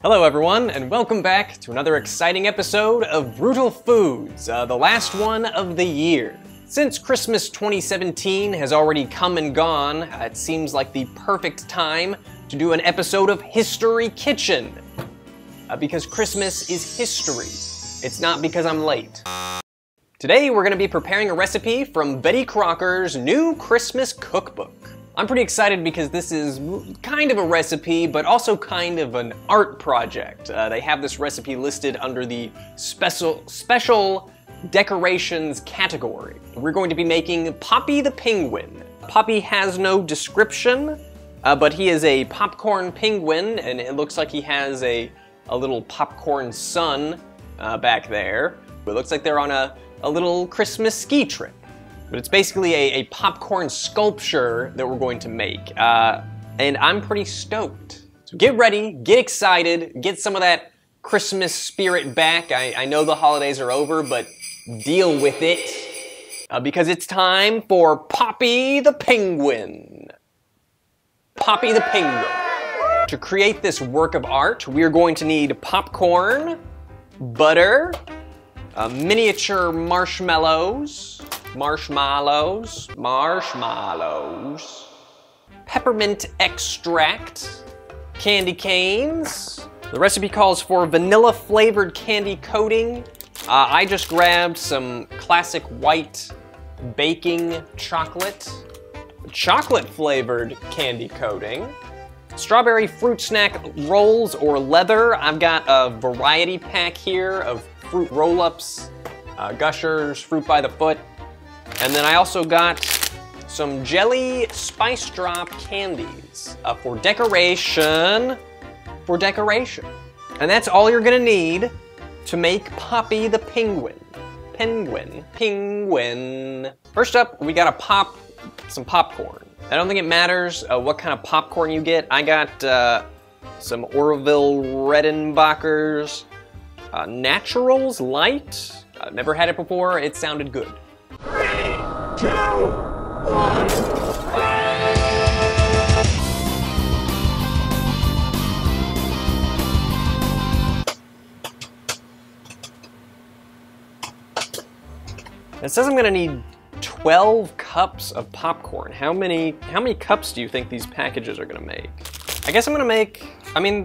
Hello everyone, and welcome back to another exciting episode of Brutal Foods, the last one of the year. Since Christmas 2017 has already come and gone, it seems like the perfect time to do an episode of History Kitchen. Because Christmas is history. It's not because I'm late. Today we're going to be preparing a recipe from Betty Crocker's new Christmas cookbook. I'm pretty excited because this is kind of a recipe, but also kind of an art project. They have this recipe listed under the special decorations category. We're going to be making Poppy the Penguin. Poppy has no description, but he is a popcorn penguin, and it looks like he has a little popcorn sun back there. It looks like they're on a little Christmas ski trip. But it's basically a popcorn sculpture that we're going to make, and I'm pretty stoked. So get ready, get excited, get some of that Christmas spirit back. I know the holidays are over, but deal with it, because it's time for Poppy the Penguin. Poppy the Penguin. To create this work of art, we are going to need popcorn, butter, miniature marshmallows, peppermint extract, candy canes. The recipe calls for vanilla flavored candy coating. I just grabbed some classic white baking chocolate flavored candy coating, strawberry fruit snack rolls or leather. I've got a variety pack here of fruit roll-ups, Gushers, fruit by the foot. And then I also got some jelly spice drop candies for decoration. And that's all you're gonna need to make Poppy the Penguin. Penguin. First up, we gotta pop some popcorn. I don't think it matters what kind of popcorn you get. I got some Orville Redenbacher's Naturals Light. I've never had it before, it sounded good. 3, 2, 1. It says I'm gonna need 12 cups of popcorn. How many cups do you think these packages are gonna make? I guess I'm gonna make,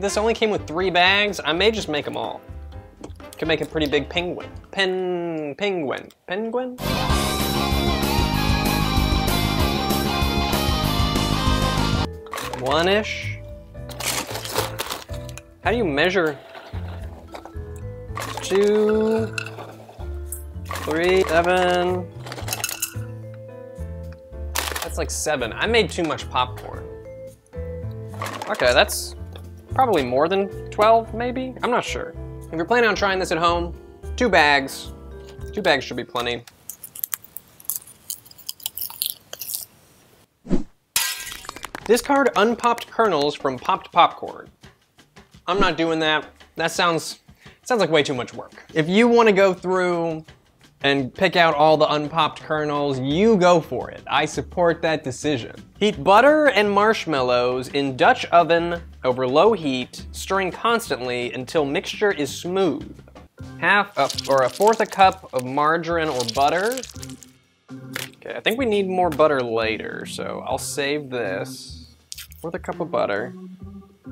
this only came with 3 bags. I may just make them all. Could make a pretty big penguin. Penguin? One-ish. How do you measure? 2, 3, 7. That's like 7. I made too much popcorn. Okay, that's probably more than 12, maybe? I'm not sure. If you're planning on trying this at home, 2 bags. 2 bags should be plenty. Discard unpopped kernels from popped popcorn. I'm not doing that. That sounds like way too much work. If you want to go through and pick out all the unpopped kernels, you go for it. I support that decision. Heat butter and marshmallows in Dutch oven over low heat, stirring constantly until mixture is smooth. A fourth a cup of margarine or butter. Okay, I think we need more butter later, so I'll save this. Fourth a cup of butter.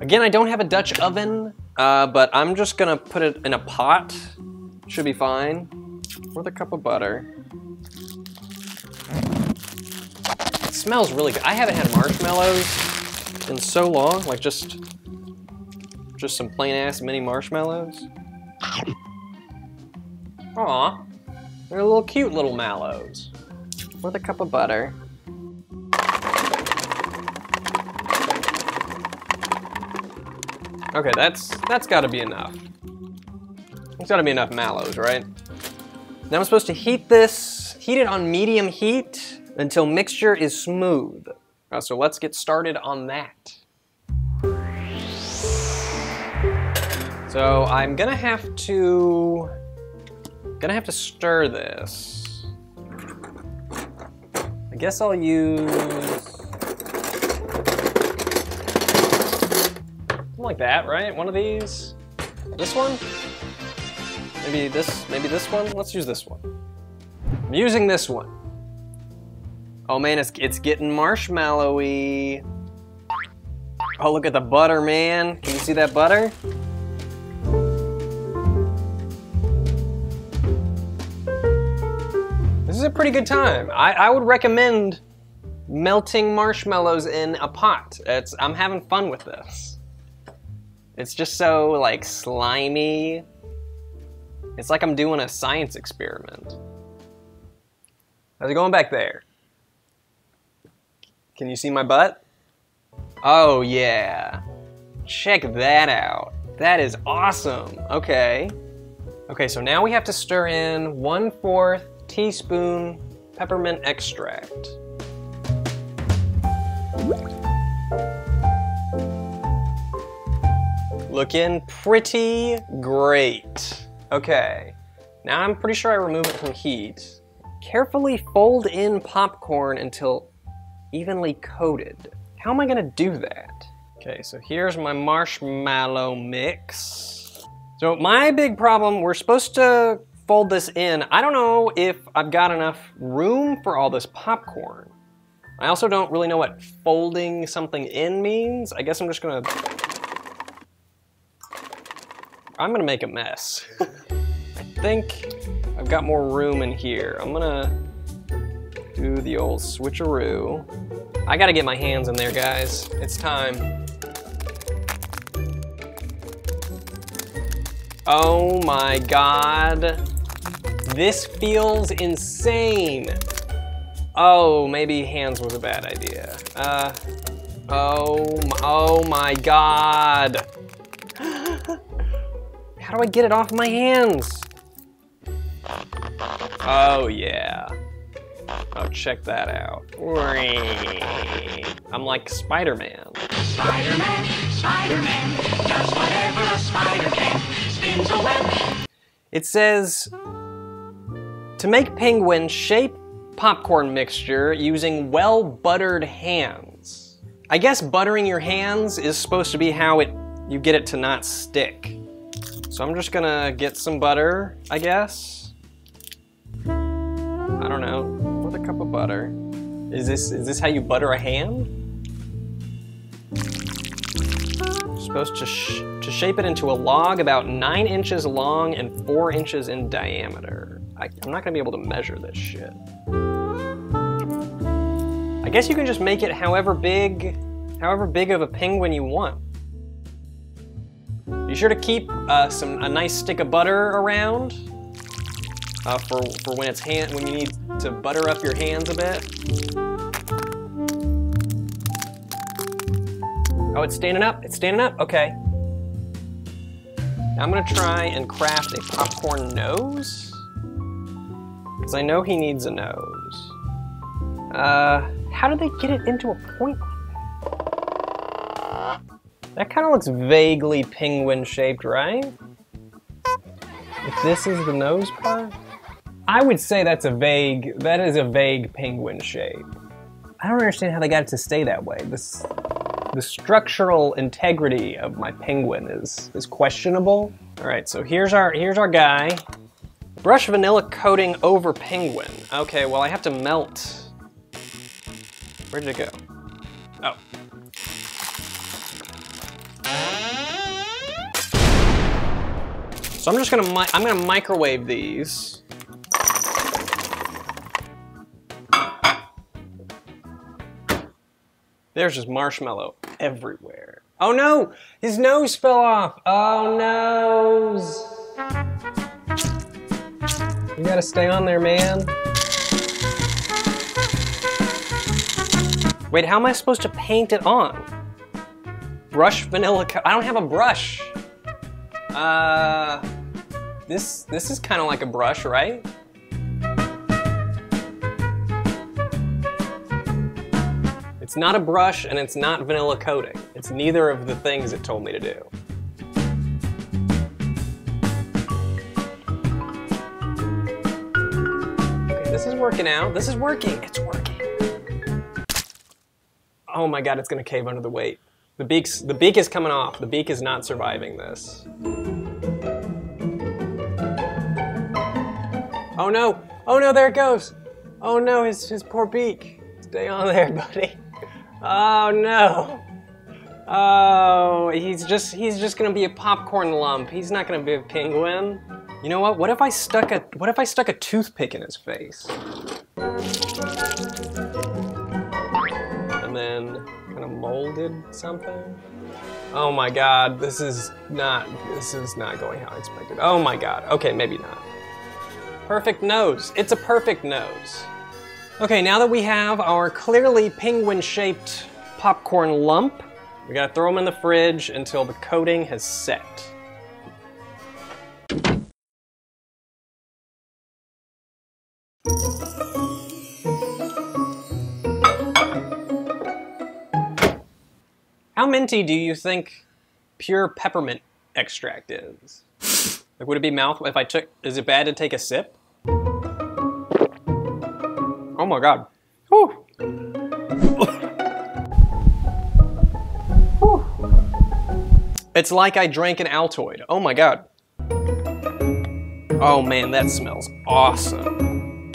Again, I don't have a Dutch oven, but I'm just gonna put it in a pot. Should be fine. Fourth a cup of butter. It smells really good. I haven't had marshmallows in so long, like just some plain ass mini marshmallows. Aw, they're little cute little mallows. With a cup of butter. Okay, that's gotta be enough. There's gotta be enough mallows, right? Now I'm supposed to heat it on medium heat until mixture is smooth. So let's get started on that. So I'm gonna have to stir this. I guess I'll use a like that, right? One of these. This one? Maybe this one? Let's use this one. I'm using this one. Oh man, it's getting marshmallowy. Oh, look at the butter, man. Can you see that butter? This is a pretty good time. I would recommend melting marshmallows in a pot. I'm having fun with this. It's just so like slimy. It's like I'm doing a science experiment. How's it going back there? Can you see my butt? Oh yeah. Check that out. That is awesome. Okay. Okay, so now we have to stir in 1/4 teaspoon peppermint extract. Looking pretty great. Okay, now I'm pretty sure I remove it from heat. Carefully fold in popcorn until evenly coated. How am I gonna do that? Okay, so here's my marshmallow mix. So my big problem, we're supposed to fold this in. I don't know if I've got enough room for all this popcorn. I also don't really know what folding something in means. I guess I'm gonna make a mess. I think I've got more room in here. I'm gonna do the old switcheroo. I gotta get my hands in there, guys. It's time. Oh my God. This feels insane. Oh, maybe hands was a bad idea. Oh my God. How do I get it off my hands? Oh yeah. Oh, check that out. I'm like Spider-Man. Spider-Man does whatever a spider can. Spins a web. It says, to make penguin, shape popcorn mixture using well-buttered hands. I guess buttering your hands is supposed to be how you get it to not stick. So I'm just gonna get some butter, I guess. I don't know, with a cup of butter. Is this how you butter a hand? Supposed to shape it into a log about 9 inches long and 4 inches in diameter. I'm not gonna be able to measure this shit. I guess you can just make it however big of a penguin you want. Be sure to keep a nice stick of butter around for when when you need to butter up your hands a bit. Oh, it's standing up. It's standing up. Okay. Now I'm gonna try and craft a popcorn nose, because I know he needs a nose. How did they get it into a point like that? That kind of looks vaguely penguin-shaped, right? If this is the nose part? I would say that is a vague penguin shape. I don't understand how they got it to stay that way. The structural integrity of my penguin is questionable. All right, so here's our guy. Brush vanilla coating over penguin. Okay, well I have to melt. Where did it go? Oh. So I'm gonna microwave these. There's just marshmallow everywhere. Oh no, his nose fell off. Oh, nose. You gotta stay on there, man. Wait, how am I supposed to paint it on? Brush vanilla I don't have a brush. This is kind of like a brush, right? It's not a brush and it's not vanilla coating. It's neither of the things it told me to do. Okay, this is working out. This is working. It's working. Oh my God, it's gonna cave under the weight. The beak is coming off. The beak is not surviving this. Oh no! Oh no, there it goes! Oh no, his poor beak. Stay on there, buddy. Oh no! Oh, he's just gonna be a popcorn lump. He's not gonna be a penguin. You know what? What if I stuck a toothpick in his face? And then kind of molded something. Oh my god, this is not going how I expected. Oh my god. Okay, maybe not. Perfect nose. It's a perfect nose. Okay, now that we have our clearly penguin-shaped popcorn lump, we gotta throw them in the fridge until the coating has set. How minty do you think pure peppermint extract is? Like, would it be is it bad to take a sip? Oh my god. Whew. It's like I drank an Altoid. Oh my god. Oh man, that smells awesome.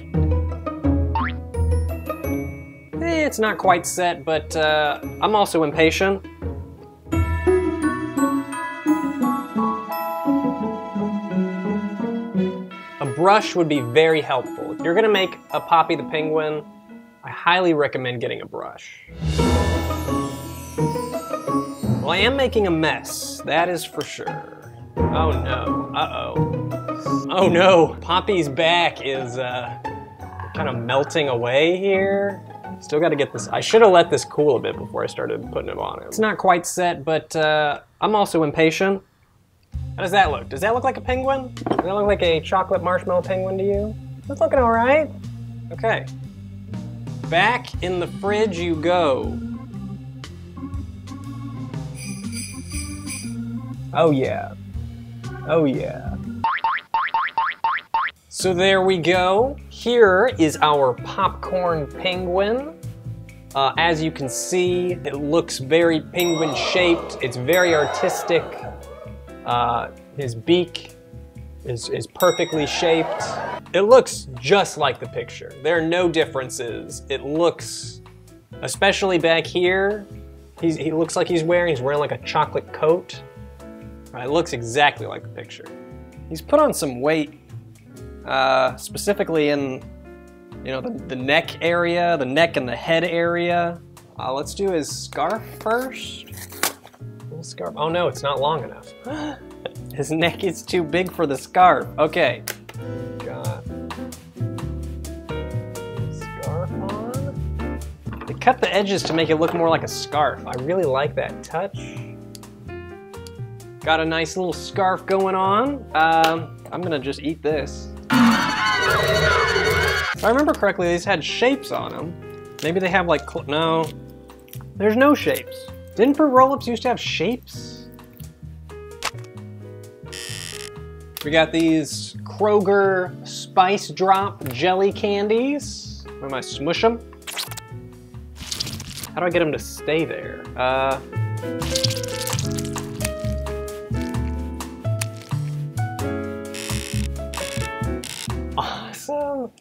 It's not quite set, but I'm also impatient. A brush would be very helpful. If you're gonna make a Poppy the Penguin, I highly recommend getting a brush. Well, I am making a mess, that is for sure. Oh no, uh-oh. Oh no, Poppy's back is kind of melting away here. Still gotta get this, I should have let this cool a bit before I started putting it on him. It's not quite set, but I'm also impatient. How does that look? Does that look like a penguin? Does that look like a chocolate marshmallow penguin to you? That's looking all right. Okay. Back in the fridge you go. Oh yeah. Oh yeah. So there we go. Here is our popcorn penguin. As you can see, it looks very penguin shaped. It's very artistic. His beak is perfectly shaped. It looks just like the picture. There are no differences. It looks, especially back here, he looks like he's wearing like a chocolate coat. It looks exactly like the picture. He's put on some weight, specifically in, you know, the neck area, the neck and the head area. Let's do his scarf first. Scarf. Oh no, it's not long enough. His neck is too big for the scarf. Okay. Got scarf on. They cut the edges to make it look more like a scarf. I really like that touch. Got a nice little scarf going on. I'm gonna just eat this. If I remember correctly, these had shapes on them. Maybe they have like, no, there's no shapes. Didn't fruit roll-ups used to have shapes? We got these Kroger Spice Drop jelly candies. I'm gonna smush them. How do I get them to stay there? Awesome.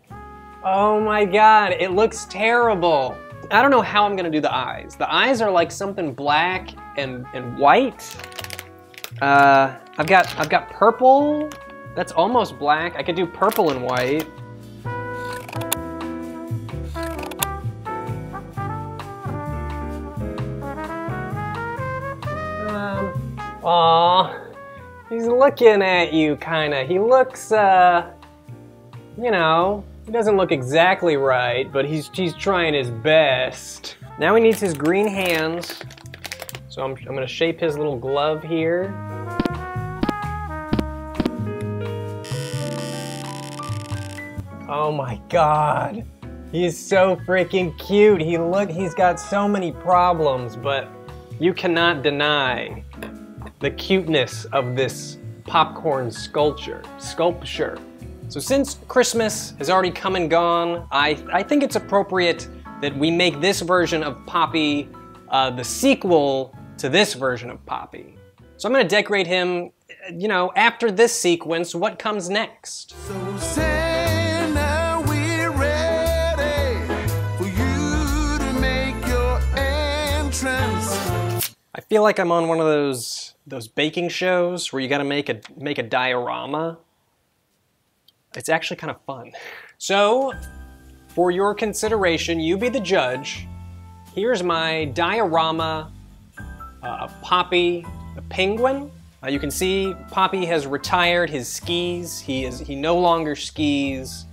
Oh my god, it looks terrible. I don't know how I'm gonna do the eyes. The eyes are like something black and white. I've got purple. That's almost black. I could do purple and white. Aw, he's looking at you, kinda. He looks, you know, he doesn't look exactly right, but he's trying his best. Now he needs his green hands, so I'm gonna shape his little glove here. Oh my god, he's so freaking cute. He's got so many problems, but you cannot deny the cuteness of this popcorn sculpture. So since Christmas has already come and gone, I think it's appropriate that we make this version of Poppy the sequel to this version of Poppy. So I'm gonna decorate him, you know, after this sequence. What comes next? So Santa, we're ready for you to make your entrance. I feel like I'm on one of those baking shows where you gotta make a diorama. It's actually kind of fun. So, for your consideration, you be the judge. Here's my diorama of Poppy the penguin. You can see Poppy has retired his skis. He no longer skis,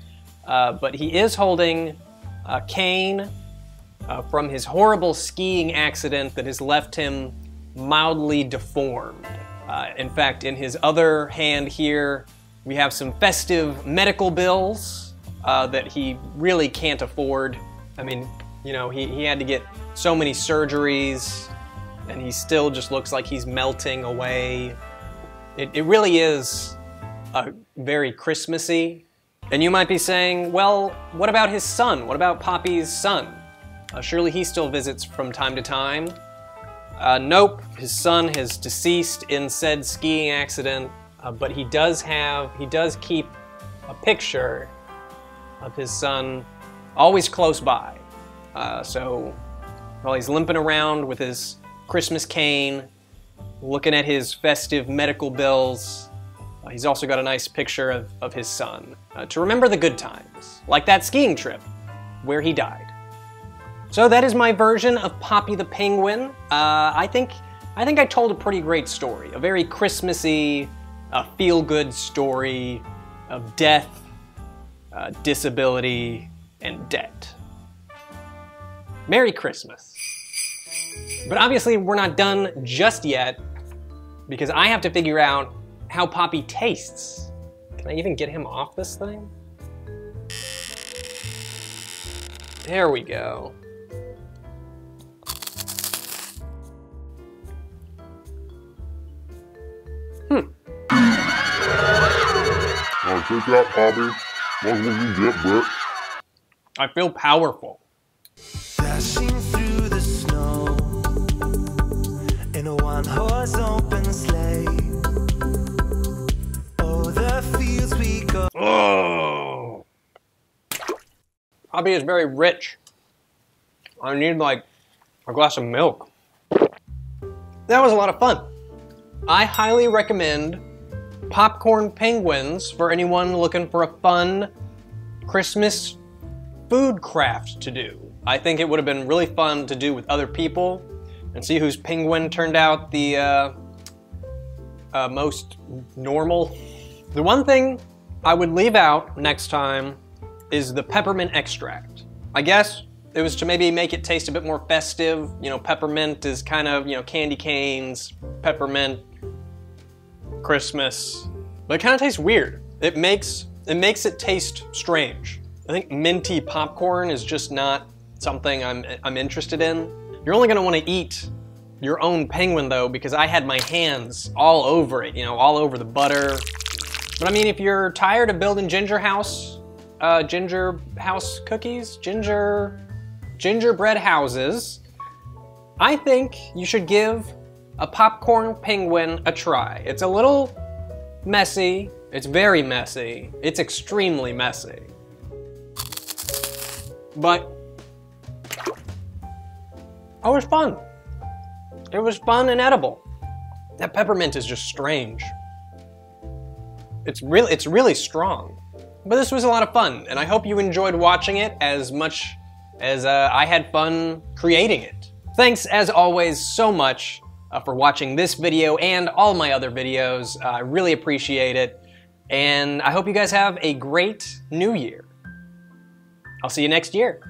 but he is holding a cane from his horrible skiing accident that has left him mildly deformed. In fact, in his other hand here, we have some festive medical bills that he really can't afford. I mean, you know, he had to get so many surgeries, and he still just looks like he's melting away. It really is very Christmassy. And you might be saying, well, what about his son? What about Poppy's son? Surely he still visits from time to time. Nope, his son has deceased in said skiing accident, but he does keep a picture of his son always close by. So while he's limping around with his Christmas cane, looking at his festive medical bills, he's also got a nice picture of his son to remember the good times, like that skiing trip where he died. So that is my version of Poppy the Penguin. I think I told a pretty great story, a very Christmassy, feel-good story of death, disability, and debt. Merry Christmas. But obviously we're not done just yet, because I have to figure out how Poppy tastes. Can I even get him off this thing? There we go. Take that, Poppy. What will you get, Brett? I feel powerful. Dashing through the snow in a one-horse open sleigh. Oh, the fields we go. Oh. Poppy is very rich. I need like a glass of milk. That was a lot of fun. I highly recommend Popcorn Penguins for anyone looking for a fun Christmas food craft to do. I think it would have been really fun to do with other people and see whose penguin turned out the most normal. The one thing I would leave out next time is the peppermint extract. I guess it was to maybe make it taste a bit more festive. You know, peppermint is kind of, you know, candy canes, peppermint, Christmas, but it kind of tastes weird. It makes it taste strange. I think minty popcorn is just not something I'm interested in. You're only gonna want to eat your own penguin though, because I had my hands all over it, you know, all over the butter. But I mean, if you're tired of building gingerbread house cookies, gingerbread houses, I think you should give a popcorn penguin a try. It's a little messy. It's very messy. It's extremely messy. But it was fun. It was fun and edible. That peppermint is just strange. It's really strong. But this was a lot of fun, and I hope you enjoyed watching it as much as I had fun creating it. Thanks, as always, so much for watching this video and all my other videos. I really appreciate it, and I hope you guys have a great new year. I'll see you next year.